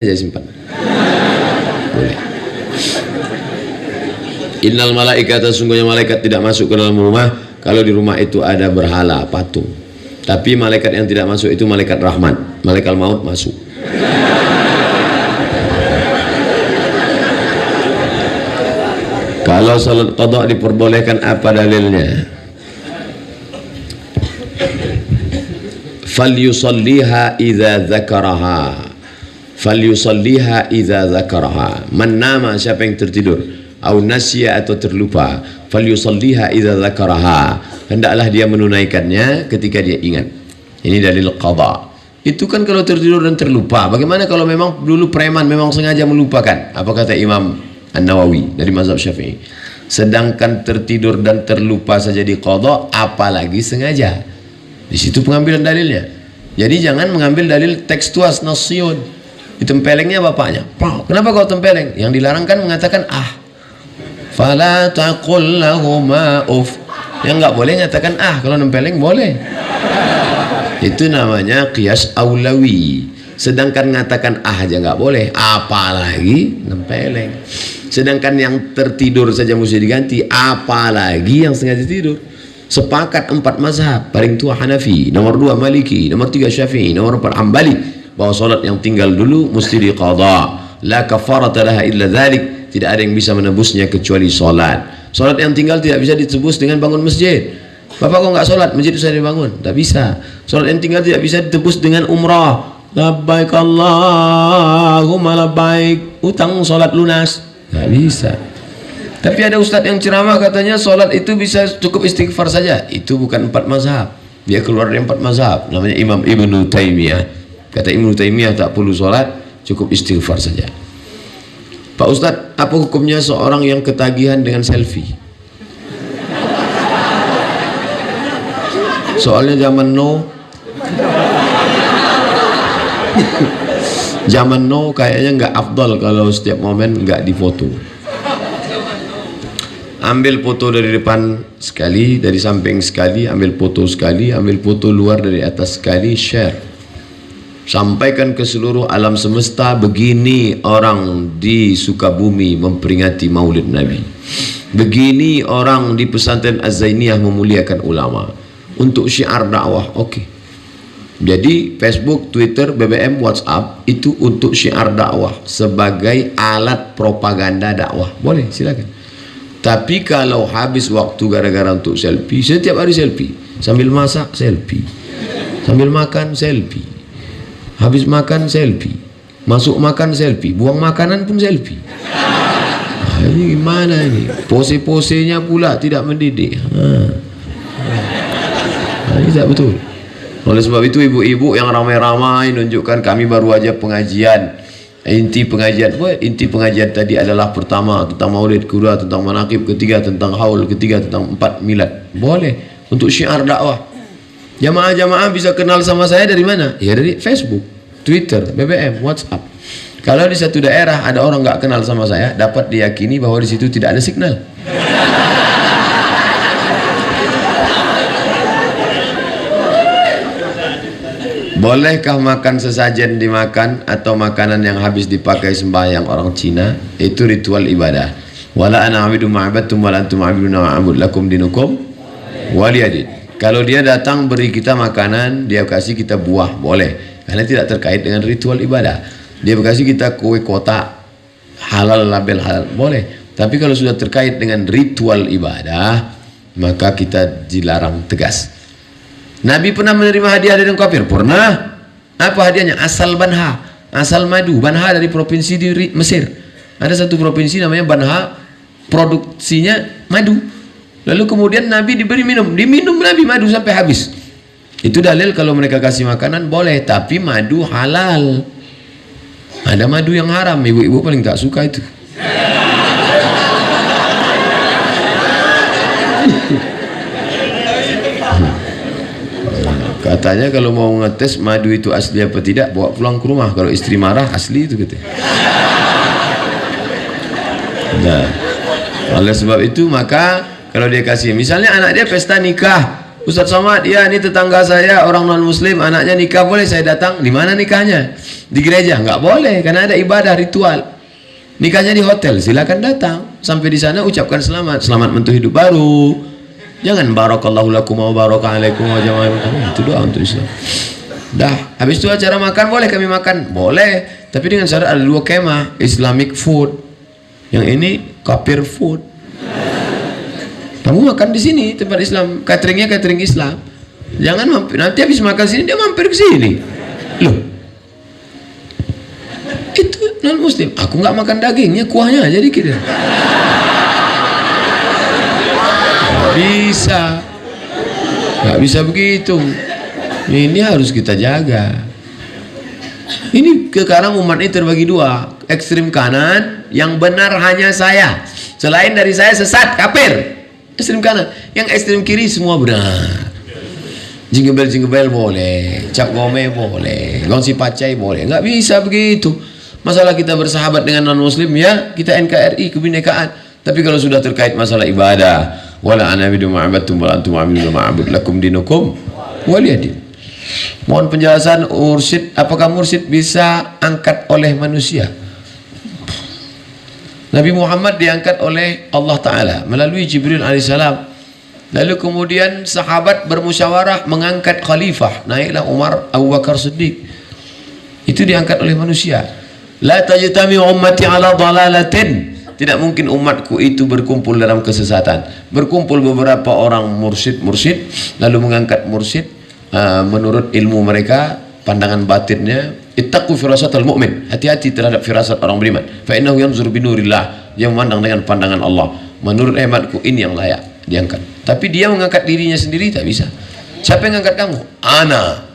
aja simpan. Boleh. Innal malaikata, sungguhnya malaikat tidak masuk ke dalam rumah kalau di rumah itu ada berhala, patung. Tapi malaikat yang tidak masuk itu malaikat rahmat, malaikat maut masuk. Kalau salat qada diperbolehkan, apa dalilnya? Falyusalliha idza dzakaraha. Falyusalliha idza dzakaraha. Man nama, siapa yang tertidur, au nasya atau terlupa, falyusalliha idza dzakaraha, hendaklah dia menunaikannya ketika dia ingat. Ini dalil qada. Itu kan kalau tertidur dan terlupa. Bagaimana kalau memang dulu preman memang sengaja melupakan? Apa kata Imam An-Nawawi dari mazhab Syafi'i? Sedangkan tertidur dan terlupa saja di qada, apalagi sengaja. Di situ pengambilan dalilnya. Jadi jangan mengambil dalil tekstual nasyun. Ditempelengnya bapaknya. Kenapa kau tempeleng? Yang dilarang kan mengatakan fala taqul lahuma uff. Yang enggak boleh mengatakan kalau nempeleng boleh. Itu namanya qiyas aulawi. Sedangkan mengatakan aja enggak boleh, apalagi nempeleng. Sedangkan yang tertidur saja mesti diganti, apalagi yang sengaja tidur. Sepakat 4 mazhab, paling tua Hanafi, nomor 2 Maliki, nomor 3 Syafi'i, nomor 4 Hambali, bahwa solat yang tinggal dulu mesti diqadha. La kafarata laha illa dzalik. Tidak ada yang bisa menebusnya kecuali solat. Solat yang tinggal tidak bisa ditebus dengan bangun masjid. Bapak kok nggak solat, masjid itu saya dibangun? Tak bisa. Solat yang tinggal tidak bisa ditebus dengan umrah. Labbaik Allahumma labbaik. Utang solat lunas. Nggak bisa. Tapi ada ustadz yang ceramah katanya solat itu bisa cukup istighfar saja. Itu bukan 4 mazhab. Dia keluar dari 4 mazhab. Namanya Imam Ibnu Taimiyah. Kata Ibnu Taimiyah tak perlu solat, cukup istighfar saja. Pak Ustadz, apa hukumnya seorang yang ketagihan dengan selfie? Soalnya zaman now kayaknya nggak afdal kalau setiap momen nggak difoto. Ambil foto dari depan sekali, dari samping sekali, ambil foto sekali, ambil foto luar dari atas sekali, share. Sampaikan ke seluruh alam semesta, begini orang di Sukabumi memperingati Maulid Nabi. Begini orang di pesantren Az-Zainiyah memuliakan ulama. Untuk syiar dakwah, oke. Jadi Facebook, Twitter, BBM, WhatsApp itu untuk syiar dakwah, sebagai alat propaganda dakwah. Boleh, silakan. Tapi kalau habis waktu gara-gara untuk selfie, setiap hari selfie, sambil masak selfie, sambil makan selfie, habis makan selfie, masuk makan selfie, buang makanan pun selfie. Ini gimana ini? Pose-posenya pula tidak mendidik. Ini tidak betul. Oleh sebab itu ibu-ibu yang ramai-ramai menunjukkan kami baru aja pengajian. Inti pengajian tadi adalah pertama tentang maulid, kedua tentang manaqib, ketiga tentang haul, ketiga tentang 4 milad. Boleh untuk syiar dakwah. Jamaah-jamaah bisa kenal sama saya dari mana? Ya dari Facebook, Twitter, BBM, WhatsApp. Kalau di satu daerah ada orang nggak kenal sama saya, dapat diyakini bahwa di situ tidak ada signal. Bolehkah makan sesajen dimakan atau makanan yang habis dipakai sembahyang orang Cina? Itu ritual ibadah. Wala ana a'budu ma'abattum wala antum a'buduna ma'abud lakum dinukum waliyadin. Kalau dia datang beri kita makanan, dia kasih kita buah, boleh. Karena tidak terkait dengan ritual ibadah. Dia kasih kita kue kotak, halal, label halal, boleh. Tapi kalau sudah terkait dengan ritual ibadah, maka kita dilarang tegas. Nabi pernah menerima hadiah dari orang kafir? Pernah. Apa hadiahnya? Asal Banha, asal madu. Banha dari provinsi di Mesir. Ada satu provinsi namanya Banha, produksinya madu. Lalu kemudian Nabi diberi minum, diminum Nabi madu sampai habis. Itu dalil kalau mereka kasih makanan boleh, tapi madu halal. Ada madu yang haram, ibu-ibu paling tak suka itu. Katanya kalau mau ngetes madu itu asli apa tidak, bawa pulang ke rumah. Kalau istri marah, asli itu katanya. Nah, oleh sebab itu maka kalau dia kasih, misalnya anak dia pesta nikah, Ustaz Somad, ya ini tetangga saya orang non muslim, anaknya nikah, boleh saya datang? Di mana nikahnya? Di gereja? Nggak boleh, karena ada ibadah ritual. Nikahnya di hotel, silakan datang. Sampai di sana ucapkan selamat, selamat mentu hidup baru. Jangan barakallahu lakum wa baraka alaikum wa jama'a. Itu doa untuk Islam. Dah, habis itu acara makan, boleh kami makan? Boleh, tapi dengan syarat ada 2 kemah, Islamic food. Yang ini kafir food. Kamu makan di sini tempat Islam, cateringnya catering Islam. Jangan mampir, nanti habis makan sini dia mampir ke sini. Loh, itu non muslim. Aku nggak makan dagingnya, kuahnya aja dikit. Nggak bisa begitu. Ini harus kita jaga. Ini sekarang umat ini terbagi 2, ekstrim kanan, yang benar hanya saya, selain dari saya sesat, kafir. Ekstrim kanan, yang ekstrim kiri semua benar. Jingebel boleh, cap gome boleh, gongsi pacai boleh. Nggak bisa begitu. Masalah kita bersahabat dengan non muslim, ya kita NKRI, kebinekaan. Tapi kalau sudah terkait masalah ibadah, wala ana bidu ma'abattum wala antum ma'abidun ma'abud lakum dinukum waliyadin. Mohon penjelasan mursyid, apakah mursyid bisa angkat oleh manusia? Nabi Muhammad diangkat oleh Allah Ta'ala melalui Jibril alaihissalam. Lalu kemudian sahabat bermusyawarah mengangkat khalifah, naiklah Umar Abu Bakar Siddiq. Itu diangkat oleh manusia. La tajtami ummati ala dalalatin. Tidak mungkin umatku itu berkumpul dalam kesesatan. Berkumpul beberapa orang mursyid lalu mengangkat mursyid menurut ilmu mereka, pandangan batinnya. Ittaqu firasatal mu'min, hati-hati terhadap firasat orang beriman. Fa innahu yanzuru binurillah, dia memandang dengan pandangan Allah. Menurut hematku ini yang layak diangkat. Tapi dia mengangkat dirinya sendiri tak bisa. Siapa yang mengangkat kamu? Ana.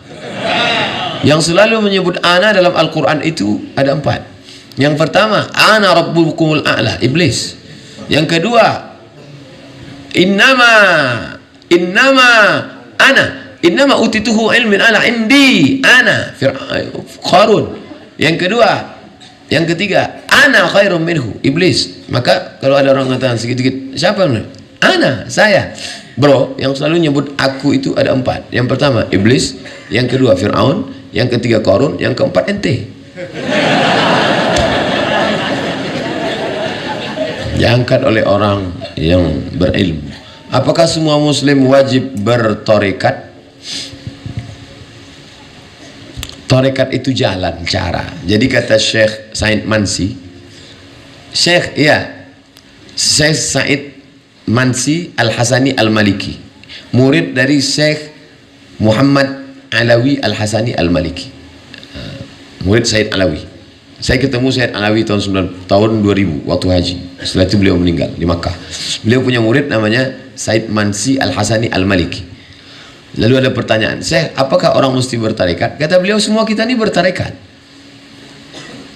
Yang selalu menyebut ana dalam Al-Quran itu ada 4. Yang pertama, ana rabbukumul a'la, iblis. Yang kedua, innama ana, innama utituhu ilmin ala indi ana Qarun. Yang kedua, yang ketiga, ana khairum minhu, iblis. Maka kalau ada orang mengatakan sedikit-sedikit, siapa namanya? Ana, saya. Bro, yang selalu nyebut aku itu ada 4. Yang pertama iblis, yang kedua Fir'aun, yang ketiga Qarun, yang keempat ente. Diangkat oleh orang yang berilmu. Apakah semua muslim wajib bertarekat? Tarekat itu jalan, cara. Jadi kata Syekh Said Mansi, Syekh Said Mansi Al-Hasani Al-Maliki, murid dari Syekh Muhammad Alawi Al-Hasani Al-Maliki, murid Said Alawi. Saya ketemu Said Alawi tahun 2000 waktu haji. Setelah itu beliau meninggal di Makkah. Beliau punya murid namanya Said Mansi Al-Hasani Al-Maliki. Lalu ada pertanyaan, Syekh, apakah orang mesti bertarekat? Kata beliau, semua kita ini bertarekat.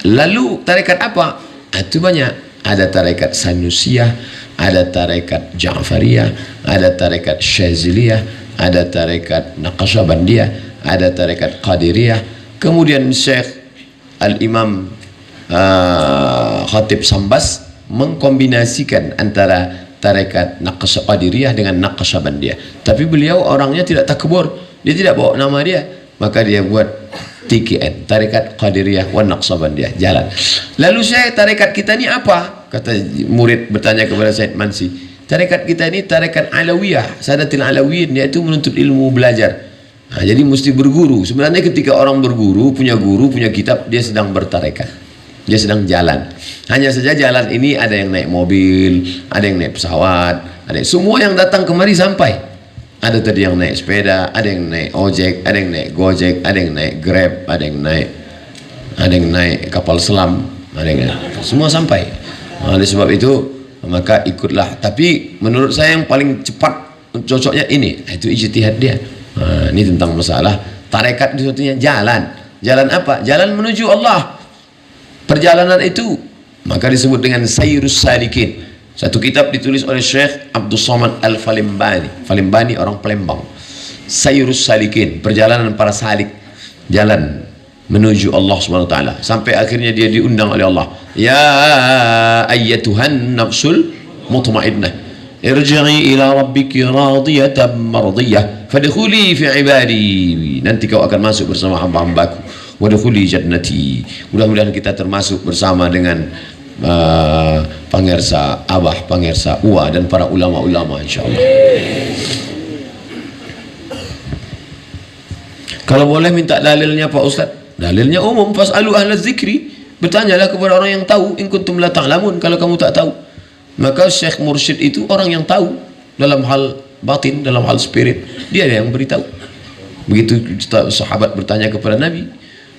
Lalu tarekat apa? Itu banyak. Ada tarekat Sanusiyah, ada tarekat Ja'fariyah, ada tarekat Syaziliyah, ada tarekat Naqsyabandiyah, ada tarekat Qadiriyah. Kemudian Syekh Al-Imam Khatib Sambas mengkombinasikan antara tarekat Qadiriyah dengan Naqsyabandiyah. Tapi beliau orangnya tidak takbur, dia tidak bawa nama dia, maka dia buat TKN, tarekat Qadiriyah wa Naqsyabandiyah, jalan. Lalu saya, tarekat kita ini apa? Kata murid bertanya kepada Said Mansi, tarekat kita ini tarekat Alawiyah, Sadatil Alawiyin, yaitu menuntut ilmu, belajar. Nah, jadi mesti berguru. Sebenarnya ketika orang berguru, punya guru, punya kitab, dia sedang bertarekat, dia sedang jalan. Hanya saja jalan ini ada yang naik mobil, ada yang naik pesawat, ada semua yang datang kemari sampai. Ada tadi yang naik sepeda, ada yang naik ojek, ada yang naik gojek, ada yang naik grab, ada yang naik kapal selam, ada yang naik, semua sampai. Oleh sebab itu maka ikutlah. Tapi menurut saya yang paling cepat cocoknya ini, itu ijtihad dia. Nah, ini tentang masalah tarekat, itu artinya jalan. Jalan apa? Jalan menuju Allah. Perjalanan itu maka disebut dengan Sayrus Salikin. Satu kitab ditulis oleh Syekh Abdul Somad Al-Falimbani. Falimbani orang Palembang. Sayrus Salikin, perjalanan para salik, jalan menuju Allah Subhanahu wa taala. Sampai akhirnya dia diundang oleh Allah. Ya ayyatuhan nafsul mutmainnah. irji'i ila rabbiki radiyatan mardiyah fadkhuli fi ibadi, nanti kau akan masuk bersama hamba-hambaku, wadkhuli jannati. Mudah-mudahan kita termasuk bersama dengan Pangersa Abah, Pangersa Uwa dan para ulama-ulama insyaallah. Kalau boleh minta dalilnya Pak Ustaz, dalilnya umum, fas'alu ahla zikri, bertanyalah kepada orang yang tahu, in kuntum la ta'lamun, kalau kamu tak tahu. Maka Syekh Mursyid itu orang yang tahu dalam hal batin, dalam hal spirit, dia yang beritahu. Begitu sahabat bertanya kepada Nabi,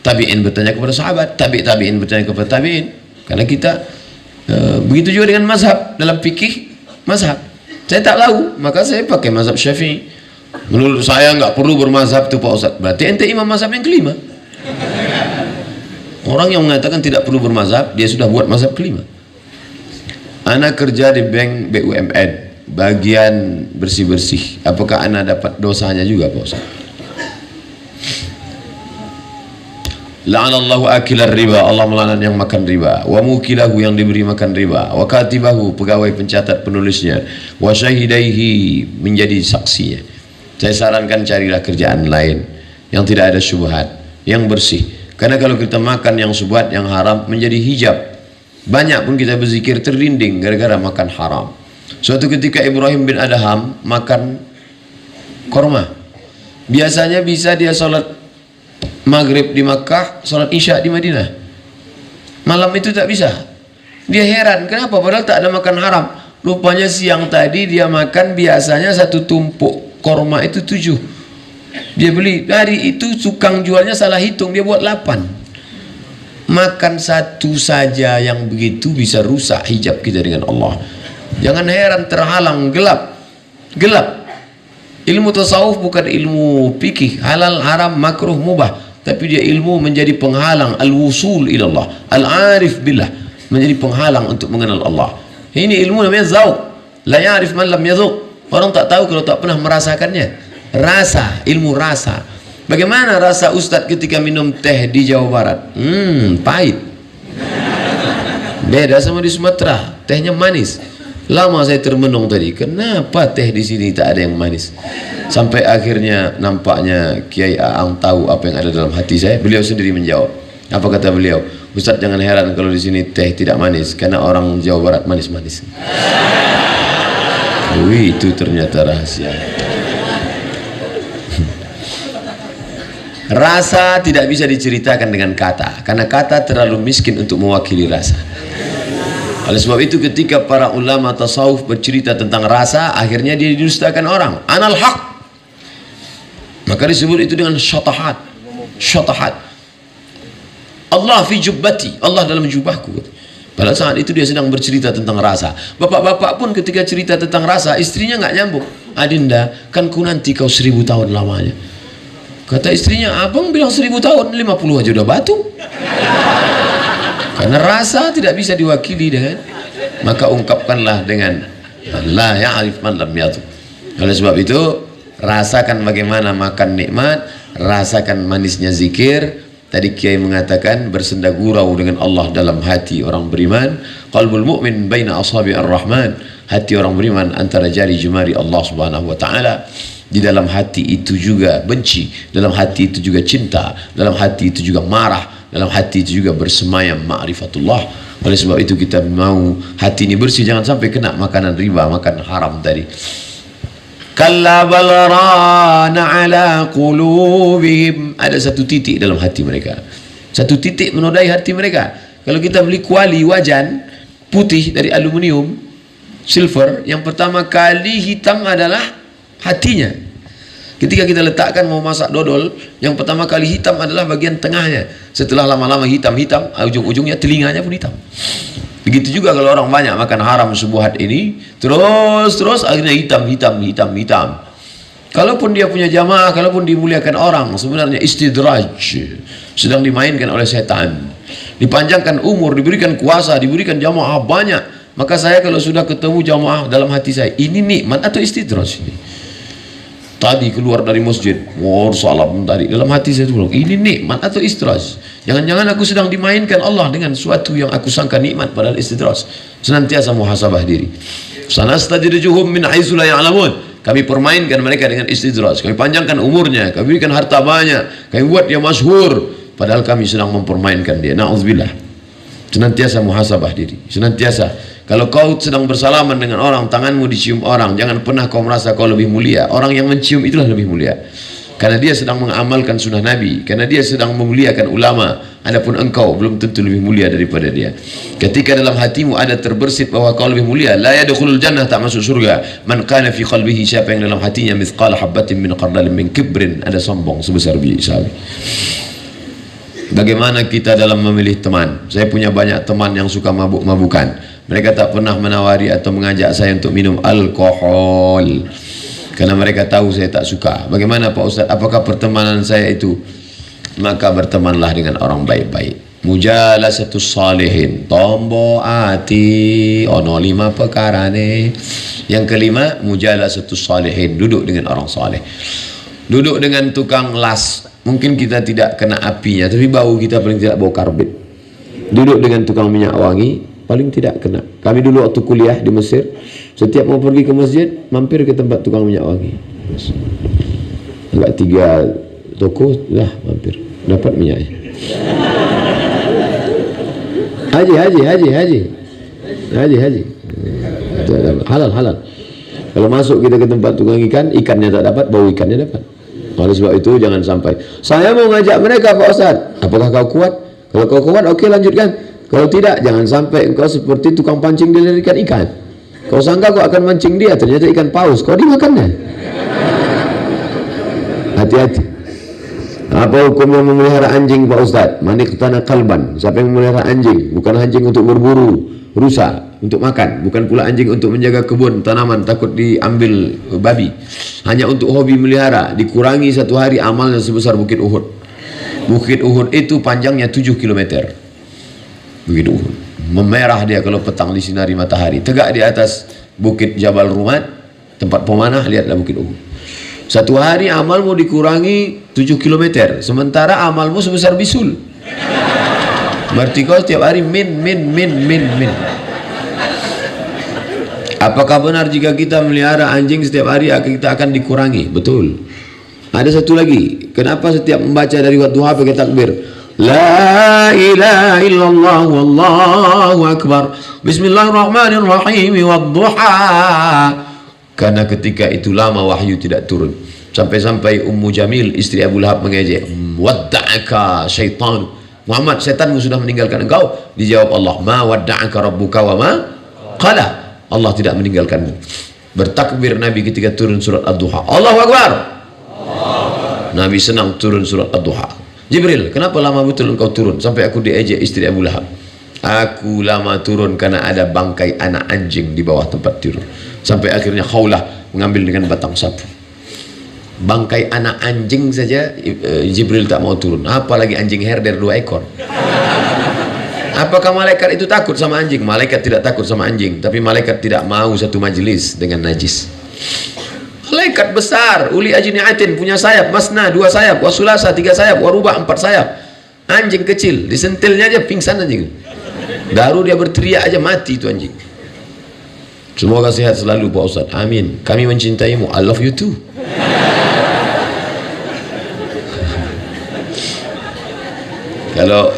tabi'in bertanya kepada sahabat, tabi'in bertanya kepada tabi'in. Karena kita begitu juga dengan mazhab, dalam fikih mazhab. Saya tak tahu, maka saya pakai mazhab Syafi'i. Menurut saya nggak perlu bermazhab itu Pak Ustaz. Berarti ente imam mazhab yang kelima. Orang yang mengatakan tidak perlu bermazhab, dia sudah buat mazhab kelima. Ana kerja di bank BUMN, bagian bersih-bersih. Apakah ana dapat dosanya juga Pak Ustaz? La'anallahu akilar riba, Allah melaknat yang makan riba, wa mukilahu yang diberi makan riba, wa katibahu pegawai pencatat penulisnya, wa syahidaihi menjadi saksinya. Saya sarankan carilah kerjaan lain yang tidak ada syubhat, yang bersih. Karena kalau kita makan yang syubhat, yang haram, menjadi hijab. Banyak pun kita berzikir terrinding gara-gara makan haram. Suatu ketika Ibrahim bin Adham makan korma. Biasanya bisa dia sholat maghrib di Makkah, sholat isya di Madinah. Malam itu tak bisa. Dia heran, kenapa? Padahal tak ada makan haram. Rupanya siang tadi dia makan, biasanya satu tumpuk korma itu 7. Dia beli, hari itu tukang jualnya salah hitung, dia buat 8. Makan satu saja yang begitu bisa rusak hijab kita dengan Allah. Jangan heran terhalang, gelap. Ilmu tasawuf bukan ilmu fikih, halal, haram, makruh, mubah, tapi dia ilmu menjadi penghalang, al-wusul ilallah, al-arif billah, menjadi penghalang untuk mengenal Allah. Ini ilmu namanya zauq. La ya'rif man lam yadhuq. Orang tak tahu kalau tak pernah merasakannya. Rasa, ilmu rasa. Bagaimana rasa Ustadz ketika minum teh di Jawa Barat? Pahit. Beda sama di Sumatera, tehnya manis. Lama saya termenung tadi, kenapa teh di sini tak ada yang manis? Sampai akhirnya nampaknya Kiai Aang tahu apa yang ada dalam hati saya. Beliau sendiri menjawab. Apa kata beliau? Ustadz jangan heran kalau di sini teh tidak manis, karena orang Jawa Barat manis-manis. Itu ternyata rahasia. Rasa tidak bisa diceritakan dengan kata, karena kata terlalu miskin untuk mewakili rasa. Oleh sebab itu ketika para ulama tasawuf bercerita tentang rasa, akhirnya dia didustakan orang. Anal haq. Maka disebut itu dengan syatahat. Syatahat. Allah fi jubbati, Allah dalam jubahku. Pada saat itu dia sedang bercerita tentang rasa. Bapak-bapak pun ketika cerita tentang rasa, istrinya nggak nyambung. Adinda, kan ku nanti kau 1000 tahun lamanya. Kata istrinya, abang bilang 1000 tahun, 50 aja udah batu. Karena rasa tidak bisa diwakili dengan, maka ungkapkanlah dengan la ya'rif man lam yadhuq. Oleh sebab itu, rasakan bagaimana makan nikmat, rasakan manisnya zikir. Tadi Kiai mengatakan bersenda gurau dengan Allah dalam hati orang beriman. Qalbul mu'min baina ashabi ar-Rahman. Hati orang beriman antara jari jemari Allah Subhanahu wa taala. Di dalam hati itu juga benci, dalam hati itu juga cinta, dalam hati itu juga marah, dalam hati itu juga bersemayam ma'rifatullah. Oleh sebab itu kita mau hati ini bersih, jangan sampai kena makanan riba, makan haram tadi. Kalla bal rana ala qulubihim. Ada satu titik dalam hati mereka, satu titik menodai hati mereka. Kalau kita beli kuali wajan putih dari aluminium, silver, yang pertama kali hitam adalah hatinya. Ketika kita letakkan mau masak dodol, yang pertama kali hitam adalah bagian tengahnya. Setelah lama-lama hitam-hitam, ujung-ujungnya telinganya pun hitam. Begitu juga kalau orang banyak makan haram subuhat ini, terus akhirnya hitam. Kalaupun dia punya jamaah, kalaupun dimuliakan orang, sebenarnya istidraj, sedang dimainkan oleh setan. Dipanjangkan umur, diberikan kuasa, diberikan jamaah banyak. Maka saya kalau sudah ketemu jamaah dalam hati saya, ini nikmat atau istidraj ini? Tadi keluar dari masjid, salam tadi dalam hati saya bilang, ini nikmat atau istidraj? Jangan-jangan aku sedang dimainkan Allah dengan suatu yang aku sangka nikmat padahal istidraj. Senantiasa muhasabah diri. Sanastadrijuhum min haitsu la ya'lamun. Kami permainkan mereka dengan istidraj. Kami panjangkan umurnya, kami berikan harta banyak, kami buat dia masyhur, padahal kami sedang mempermainkan dia. Na'udzubillah. Senantiasa muhasabah diri, senantiasa. Kalau kau sedang bersalaman dengan orang, tanganmu dicium orang, jangan pernah kau merasa kau lebih mulia. Orang yang mencium itulah lebih mulia, karena dia sedang mengamalkan sunnah Nabi, karena dia sedang memuliakan ulama. Adapun engkau belum tentu lebih mulia daripada dia. Ketika dalam hatimu ada terbersit bahwa kau lebih mulia, la yadkhulul jannah, tak masuk surga. Man kana fi qalbihi, siapa yang dalam hatinya mithqala habatin min khardalin min kibrin, ada sombong sebesar biji sawi. Bagaimana kita dalam memilih teman? Saya punya banyak teman yang suka mabuk-mabukan. Mereka tak pernah menawari atau mengajak saya untuk minum alkohol, karena mereka tahu saya tak suka. Bagaimana Pak Ustaz? Apakah pertemanan saya itu? Maka bertemanlah dengan orang baik-baik. Mujalasatus salihin, tombo ati ono 5 perkara ne. Yang kelima, mujalasatus salihin, duduk dengan orang saleh. Duduk dengan tukang las, mungkin kita tidak kena apinya, tapi bau kita paling tidak bau karbit. Duduk dengan tukang minyak wangi, paling tidak kena. Kami dulu waktu kuliah di Mesir, setiap mau pergi ke masjid, mampir ke tempat tukang minyak wangi. Agak 3 toko lah mampir, dapat minyaknya. Haji. Halal. Kalau masuk kita ke tempat tukang ikan, ikannya tak dapat, bau ikannya dapat. Oleh sebab itu jangan sampai saya mau ngajak mereka, Pak Ustaz, apakah kau kuat? Kalau kau kuat, oke, lanjutkan. Kalau tidak, jangan sampai engkau seperti tukang pancing dilirikan ikan. Kau sangka kau akan mancing dia, ternyata ikan paus, kau dimakannya. Hati-hati. Apa hukumnya memelihara anjing, Pak Ustaz? Maniqtana kalban, siapa yang memelihara anjing? Bukan anjing untuk berburu rusa, untuk makan. Bukan pula anjing untuk menjaga kebun, tanaman, takut diambil babi. Hanya untuk hobi melihara. Dikurangi 1 hari amalnya sebesar Bukit Uhud. Bukit Uhud itu panjangnya 7 km. Bukit Uhud memerah dia kalau petang disinari matahari. Tegak di atas Bukit Jabal Rumat, tempat pemanah, lihatlah Bukit Uhud. 1 hari amalmu dikurangi 7 km, sementara amalmu sebesar bisul. Berarti kau setiap hari min. Apakah benar jika kita melihara anjing setiap hari kita akan dikurangi? Betul. Ada satu lagi, kenapa setiap membaca dari wadduha pakai takbir? La ilaha illallah wallahu akbar, bismillahirrahmanirrahim, wadduha. Karena ketika itu lama wahyu tidak turun. Sampai-sampai Ummu Jamil, istri Abu Lahab, mengejek, wadda'aka syaitan, Muhammad, setanmu sudah meninggalkan engkau. Dijawab Allah, ma wadda'aka rabbuka wa ma qala, Allah tidak meninggalkanmu. Bertakbir Nabi ketika turun surat Ad-Duha, Allahu Akbar. Nabi senang turun surat Ad-Duha. Jibril, kenapa lama betul engkau turun? Sampai aku diejek istri Abu Lahab. Aku lama turun karena ada bangkai anak anjing di bawah tempat tidur. Sampai akhirnya Khawlah mengambil dengan batang sapu. Bangkai anak anjing saja Jibril tak mau turun, apalagi anjing herder 2 ekor. Apakah malaikat itu takut sama anjing? Malaikat tidak takut sama anjing, tapi malaikat tidak mau satu majelis dengan najis. Malaikat besar, uli ajni'atin, punya sayap, masna 2 sayap, wasulasa 3 sayap, warubah 4 sayap. Anjing kecil, disentilnya aja pingsan anjing. Baru dia berteriak aja mati itu anjing. Semoga sehat selalu Pak Ustaz. Amin. Kami mencintaimu. I love you too. Kalau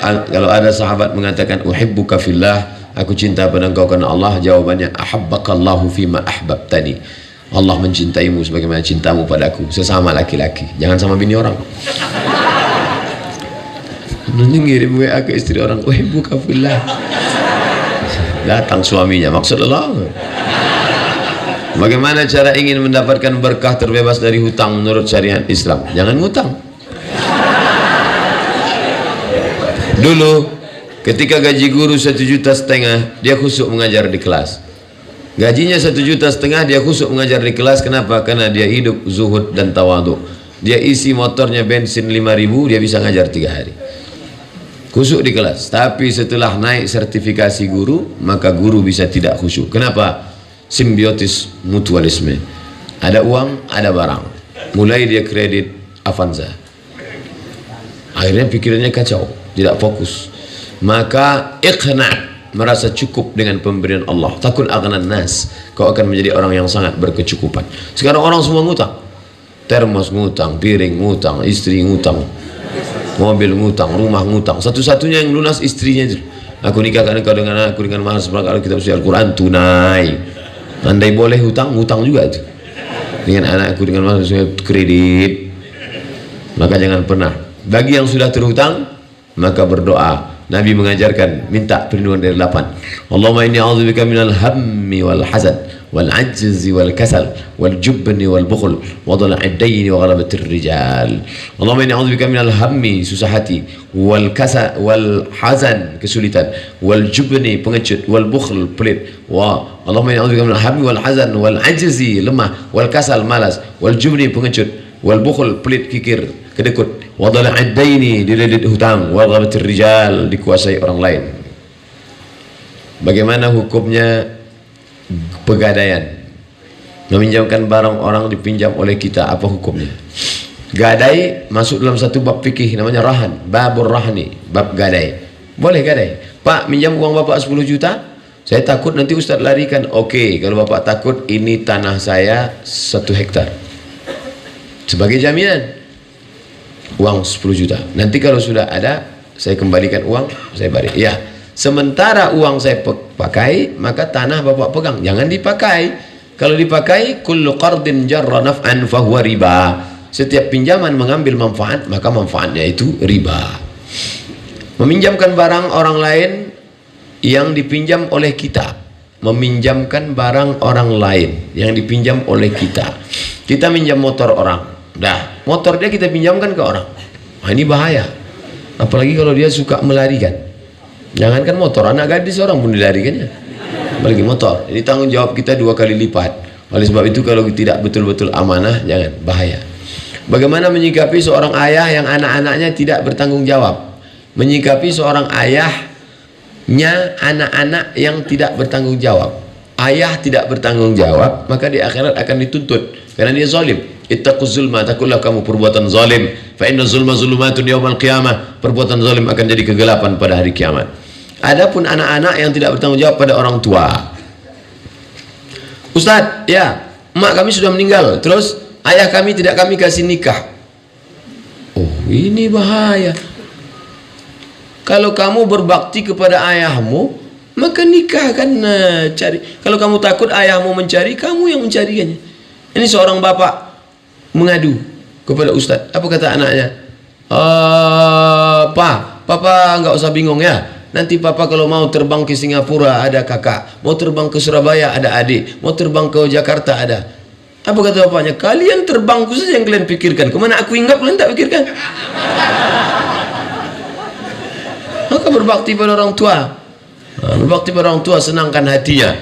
ada sahabat mengatakan uhibbuka fillah, aku cinta pada engkau karena Allah, jawabannya ahabbakallahu fima ahbabtani. Allah mencintaimu sebagaimana cintamu padaku, sesama laki-laki, jangan sama bini orang. Nanti ngirim WA ke istri orang, uhibbuka fillah. Datang suaminya, maksud Allah. Bagaimana cara ingin mendapatkan berkah terbebas dari hutang menurut syariat Islam? Jangan ngutang. Dulu ketika gaji guru 1,5 juta, dia khusyuk mengajar di kelas. Gajinya 1,5 juta, dia khusyuk mengajar di kelas. Kenapa? Karena dia hidup zuhud dan tawadhu. Dia isi motornya bensin 5.000, dia bisa ngajar 3 hari. Khusyuk di kelas. Tapi setelah naik sertifikasi guru, maka guru bisa tidak khusyuk. Kenapa? Simbiotis mutualisme. Ada uang, ada barang. Mulai dia kredit Avanza. Akhirnya pikirannya kacau, tidak fokus. Maka iqna, merasa cukup dengan pemberian Allah. Takun aghnan nas, kau akan menjadi orang yang sangat berkecukupan. Sekarang orang semua ngutang, termos ngutang, piring ngutang, istri ngutang, mobil ngutang, rumah ngutang. Satu-satunya yang lunas istrinya itu. Aku nikahkan engkau dengan aku dengan mahar seperangkat kitab suci Al-Quran tunai. Andai boleh hutang, ngutang juga itu. Dengan anakku dengan mahar kredit. Maka jangan pernah. Bagi yang sudah terhutang, maka berdoa. Nabi mengajarkan minta perlindungan dari 8. Allahumma inni a'udzubika minal hammi wal hazan wal ajzi wal kasal wal jubni wal bukhl wa dhala'id daini wa ghalabatir rijal. Allahumma inni a'udzubika minal hammi, susah hati, wal kasal wal hazan, kesulitan, wal jubni, pengecut, wal bukhl, pelit. Wa Allahumma inni a'udzubika minal hammi wal hazan wal ajzi, lemah, wal kasal, malas, wal jubni, pengecut, wal bukhl, pelit, kikir, kedekut, wa dhala'id daini, dililit hutang, wa ghalabatir rijal, dikuasai orang lain. Bagaimana hukumnya pegadaian? Meminjamkan barang orang dipinjam oleh kita, apa hukumnya? Gadai masuk dalam satu bab fikih namanya rahan, babur rahni, bab gadai. Boleh gadai. Pak, minjam uang bapak 10 juta, saya takut nanti Ustaz larikan. Oke, kalau bapak takut, ini tanah saya 1 hektar sebagai jaminan, uang 10 juta. Nanti kalau sudah ada, saya kembalikan uang, saya balik. Ya, sementara uang saya pakai, maka tanah bapak pegang, jangan dipakai. Kalau dipakai, kullu qardin jarra naf'an fahuwa riba. Setiap pinjaman mengambil manfaat, maka manfaatnya itu riba. Meminjamkan barang orang lain yang dipinjam oleh kita. Meminjamkan barang orang lain yang dipinjam oleh kita. Kita minjam motor orang. Dah, motor dia kita pinjamkan ke orang. Nah, ini bahaya. Apalagi kalau dia suka melarikan. Jangankan motor, anak gadis orang pun dilarikannya. Apalagi motor. Ini tanggung jawab kita 2 kali lipat. Oleh sebab itu kalau tidak betul-betul amanah, jangan, bahaya. Bagaimana menyikapi seorang ayah yang anak-anaknya tidak bertanggung jawab? Menyikapi seorang ayahnya anak-anak yang tidak bertanggung jawab. Ayah tidak bertanggung jawab, maka di akhirat akan dituntut karena dia zalim. Ittaquz zulma, takutlah kamu perbuatan zalim. Fa inna zulma zulumatun yaumal qiyamah. Perbuatan zalim akan jadi kegelapan pada hari kiamat. Adapun anak-anak yang tidak bertanggung jawab pada orang tua. Ustaz, ya, emak kami sudah meninggal, terus ayah kami tidak kami kasih nikah. Oh, ini bahaya. Kalau kamu berbakti kepada ayahmu, maka nikahkan, cari. Kalau kamu takut ayahmu mencari, kamu yang mencarinya. Ini seorang bapak mengadu kepada Ustadz. Apa kata anaknya? Papa nggak usah bingung ya. Nanti papa kalau mau terbang ke Singapura ada kakak, mau terbang ke Surabaya ada adik, mau terbang ke Jakarta ada. Apa kata bapaknya? Kalian terbang saja yang kalian pikirkan. Kemana aku hinggap kalian tak pikirkan. Maka berbakti pada orang tua. Berbakti pada orang tua, senangkan hatinya.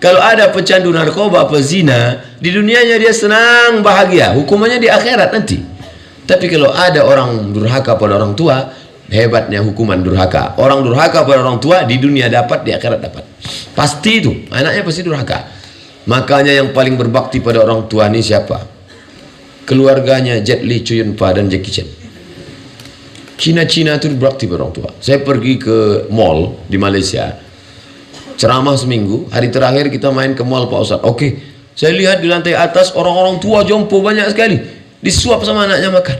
Kalau ada pecandu narkoba, pezina, di dunianya dia senang, bahagia. Hukumannya di akhirat nanti. Tapi kalau ada orang durhaka pada orang tua, hebatnya hukuman durhaka. Orang durhaka pada orang tua, di dunia dapat, di akhirat dapat. Pasti itu, anaknya pasti durhaka. Makanya yang paling berbakti pada orang tua ini siapa? Keluarganya Jet Li, Chow Yun Fat, dan Jackie Chan. Cina-Cina itu berbakti pada orang tua. Saya pergi ke mall di Malaysia, ceramah seminggu, hari terakhir kita main ke mall Pak Ustadz. Oke, saya lihat di lantai atas orang-orang tua jompo banyak sekali, disuap sama anaknya makan.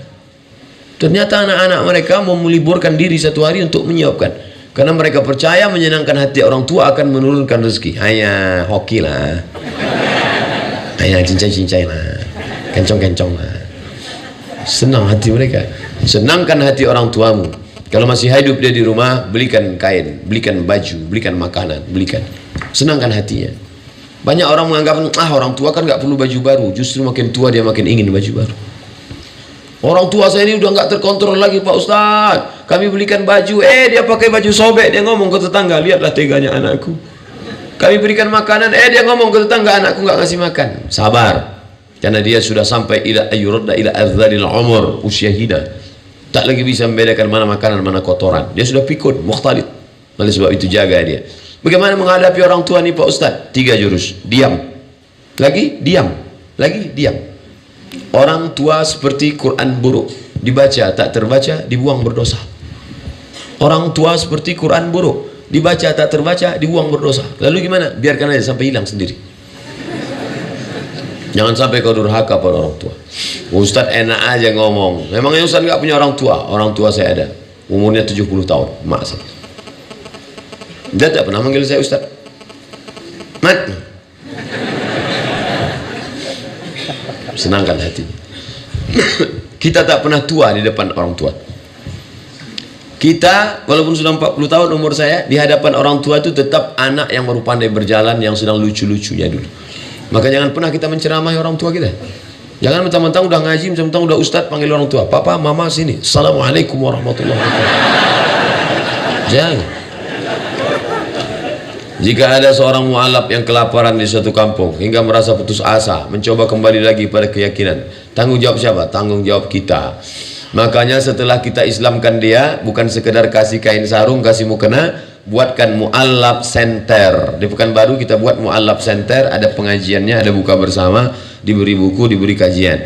Ternyata anak-anak mereka mau meliburkan diri 1 hari untuk menyiapkan, karena mereka percaya menyenangkan hati orang tua akan menurunkan rezeki. Hanya hoki lah, hanya cincai-cincai lah, kencong-kencong lah. Senang hati mereka. Senangkan hati orang tuamu. Kalau masih hidup dia di rumah, belikan kain, belikan baju, belikan makanan, belikan. Senangkan hatinya. Banyak orang menganggap, orang tua kan nggak perlu baju baru. Justru makin tua dia makin ingin baju baru. Orang tua saya ini udah nggak terkontrol lagi Pak Ustadz. Kami belikan baju, dia pakai baju sobek. Dia ngomong ke tetangga, lihatlah teganya anakku. Kami berikan makanan, dia ngomong ke tetangga, anakku nggak ngasih makan. Sabar, karena dia sudah sampai ila ayyuradda ila adzalil umur, usia hina. Tak lagi bisa membedakan mana makanan, mana kotoran. Dia sudah pikun, mukhtalid. Oleh sebab itu jaga dia. Bagaimana menghadapi orang tua nih Pak Ustadz? 3 jurus. Diam. Lagi diam. Lagi diam. Orang tua seperti Quran buruk. Dibaca, tak terbaca, dibuang berdosa. Orang tua seperti Quran buruk. dibaca tak terbaca, dibuang berdosa. Lalu gimana? Biarkan aja sampai hilang sendiri. Jangan sampai kau durhaka pada orang tua. Ustaz enak aja ngomong. Memangnya Ustaz nggak punya orang tua? Orang tua saya ada, umurnya 70 tahun, mak saya. Dia tak pernah manggil saya Ustaz. Mat. Senangkan hatinya. Kita tak pernah tua di depan orang tua. Kita walaupun sudah 40 tahun umur saya, di hadapan orang tua itu tetap anak yang baru pandai berjalan, yang sedang lucu-lucunya dulu. Maka jangan pernah kita menceramahi orang tua kita. Jangan mentang-mentang udah ngaji, mentang-mentang udah ustaz panggil orang tua, papa, mama sini, assalamualaikum warahmatullahi wabarakatuh. Jangan. Jika ada seorang mu'alaf yang kelaparan di suatu kampung hingga merasa putus asa, mencoba kembali lagi pada keyakinan, tanggung jawab siapa? Tanggung jawab kita. Makanya setelah kita Islamkan dia, bukan sekedar kasih kain sarung, kasih mukena, buatkan mu'alaf center. Di Pekanbaru kita buat mu'alaf center, ada pengajiannya, ada buka bersama, diberi buku, diberi kajian.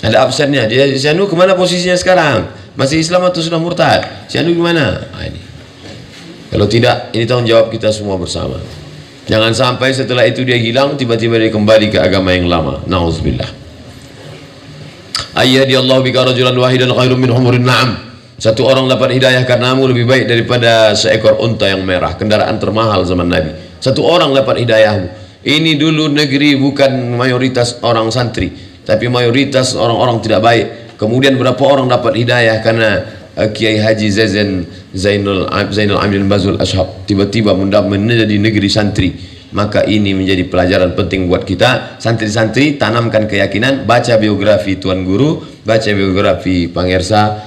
Ada absennya. Dia, si Anu kemana posisinya sekarang? Masih Islam atau sudah murtad? Si Anu gimana? Nah, ini. Kalau tidak, ini tanggung jawab kita semua bersama. Jangan sampai setelah itu dia hilang, tiba-tiba dia kembali ke agama yang lama. Na'udzubillah. Ayyadiyallahu bika rajulan wahidan khairum min humurin na'am. Satu orang dapat hidayah karenamu lebih baik daripada seekor unta yang merah, kendaraan termahal zaman Nabi. Satu orang dapat hidayahmu. Ini dulu negeri bukan mayoritas orang santri, tapi mayoritas orang-orang tidak baik. Kemudian berapa orang dapat hidayah karena Kiai Haji Zainul Abidin Bazul Ashab tiba-tiba menjadi negeri santri. Maka ini menjadi pelajaran penting buat kita santri-santri, tanamkan keyakinan, baca biografi Tuan Guru, baca biografi Pangersa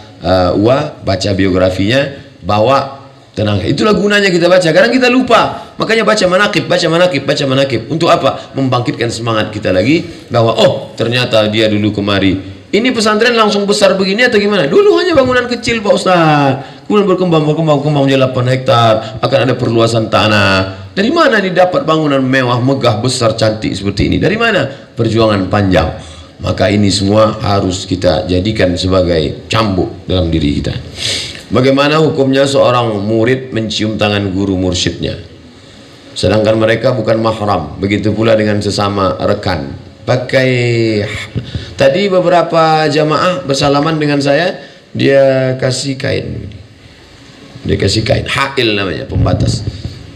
Uwa, baca biografinya, bawa tenang. Itulah gunanya kita baca. Kadang kita lupa, makanya baca manaqib, baca manaqib, baca manaqib. Untuk apa? Membangkitkan semangat kita lagi bahwa oh ternyata dia dulu kemari. Ini pesantren langsung besar begini atau gimana? Dulu hanya bangunan kecil Pak Ustaz, kemudian berkembang menjadi 8 hektar, akan ada perluasan tanah. Dari mana didapat bangunan mewah, megah, besar, cantik seperti ini? Dari mana? Perjuangan panjang. Maka ini semua harus kita jadikan sebagai cambuk dalam diri kita. Bagaimana hukumnya seorang murid mencium tangan guru mursyidnya, sedangkan mereka bukan mahram? Begitu pula dengan sesama rekan. Tadi beberapa jamaah bersalaman dengan saya, dia kasih kain. Dia kasih kain, hail namanya, pembatas.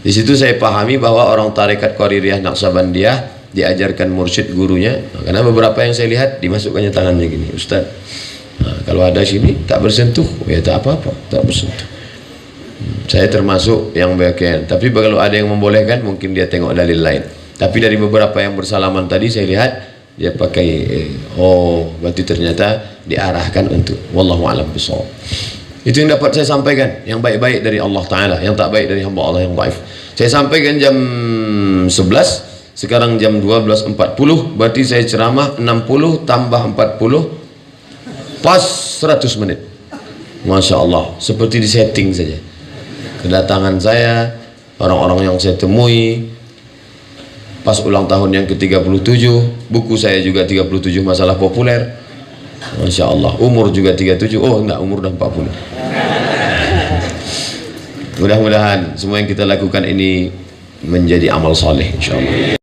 Di situ saya pahami bahwa orang tarekat Qaririyah Naqsabandiyah diajarkan mursyid gurunya. Karena beberapa yang saya lihat dimasukkannya tangannya gini, Ustaz. Nah, kalau ada sini tak bersentuh, ya tak apa-apa, tak bersentuh. Saya termasuk yang bagian. Tapi kalau ada yang membolehkan, mungkin dia tengok dalil lain. Tapi dari beberapa yang bersalaman tadi saya lihat dia pakai oh berarti ternyata diarahkan untuk wallahu a'lam bishawab. Itu yang dapat saya sampaikan, yang baik-baik dari Allah Ta'ala, yang tak baik dari hamba Allah yang dhaif. Saya sampaikan jam 11, sekarang jam 12.40, berarti saya ceramah 60 tambah 40, pas 100 menit. Masya Allah, seperti di setting saja. Kedatangan saya, orang-orang yang saya temui, pas ulang tahun yang ke-37, buku saya juga 37 masalah populer. Masya Allah, umur juga 37, oh enggak, umur udah 40. Mudah-mudahan semua yang kita lakukan ini menjadi amal saleh, insya Allah.